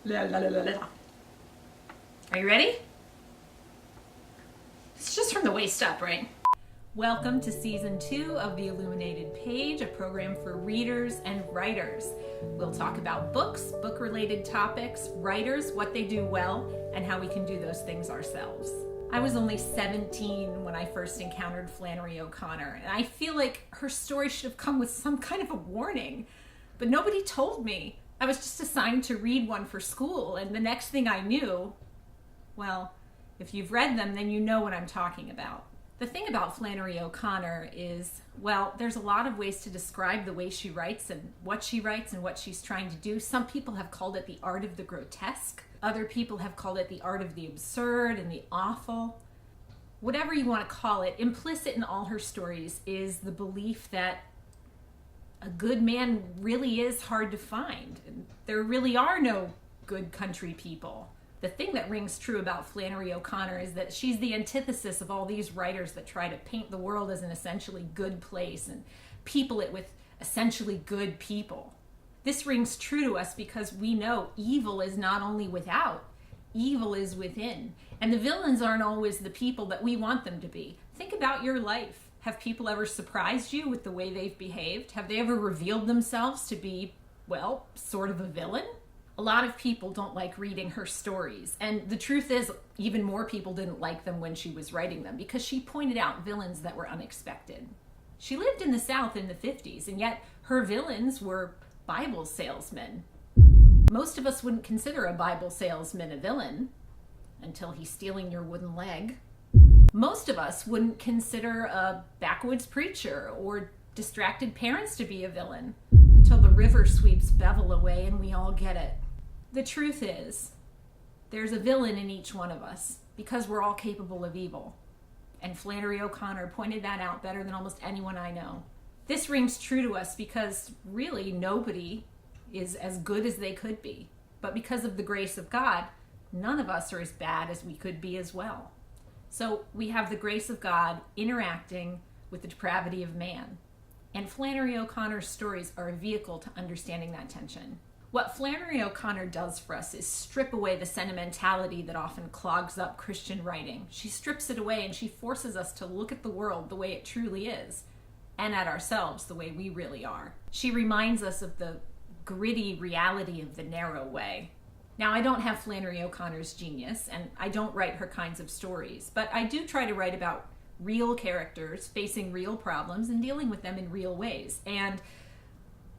La, la, la, la, la. Are you ready? It's just from the waist up, right? Welcome to Season 2 of the Illuminated Page, a program for readers and writers. We'll talk about books, book-related topics, writers, what they do well, and how we can do those things ourselves. I was only 17 when I first encountered Flannery OConnor, and I feel like her story should have come with some kind of a warning, but nobody told me. I was just assigned to read one for school, and the next thing I knew, well, if you've read them, then you know what I'm talking about. The thing about Flannery OConnor is, well, there's a lot of ways to describe the way she writes and what she's trying to do. Some people have called it the art of the grotesque. Other people have called it the art of the absurd and the awful. Whatever you want to call it, implicit in all her stories is the belief that a good man really is hard to find. There really are no good country people. The thing that rings true about Flannery OConnor is that she's the antithesis of all these writers that try to paint the world as an essentially good place and people it with essentially good people. This rings true to us because we know evil is not only without, evil is within. And the villains aren't always the people that we want them to be. Think about your life. Have people ever surprised you with the way they've behaved? Have they ever revealed themselves to be, well, sort of a villain? A lot of people don't like reading her stories, and the truth is even more people didn't like them when she was writing them because she pointed out villains that were unexpected. She lived in the South in the 50s, and yet her villains were Bible salesmen. Most of us wouldn't consider a Bible salesman a villain until he's stealing your wooden leg. Most of us wouldn't consider a backwoods preacher or distracted parents to be a villain until the river sweeps Bevel away and we all get it. The truth is, there's a villain in each one of us because we're all capable of evil. And Flannery OConnor pointed that out better than almost anyone I know. This rings true to us because really nobody is as good as they could be. But because of the grace of God, none of us are as bad as we could be as well. So we have the grace of God interacting with the depravity of man. And Flannery OConnor's stories are a vehicle to understanding that tension. What Flannery OConnor does for us is strip away the sentimentality that often clogs up Christian writing. She strips it away and she forces us to look at the world the way it truly is, and at ourselves the way we really are. She reminds us of the gritty reality of the narrow way. Now, I don't have Flannery OConnor's genius, and I don't write her kinds of stories, but I do try to write about real characters facing real problems and dealing with them in real ways. And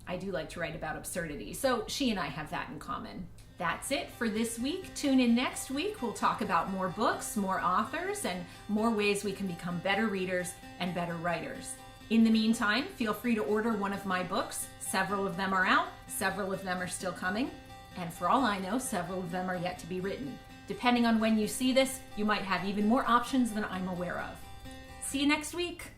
I do like to write about absurdity. So she and I have that in common. That's it for this week. Tune in next week. We'll talk about more books, more authors, and more ways we can become better readers and better writers. In the meantime, feel free to order one of my books. Several of them are out. Several of them are still coming. And for all I know, several of them are yet to be written. Depending on when you see this, you might have even more options than I'm aware of. See you next week.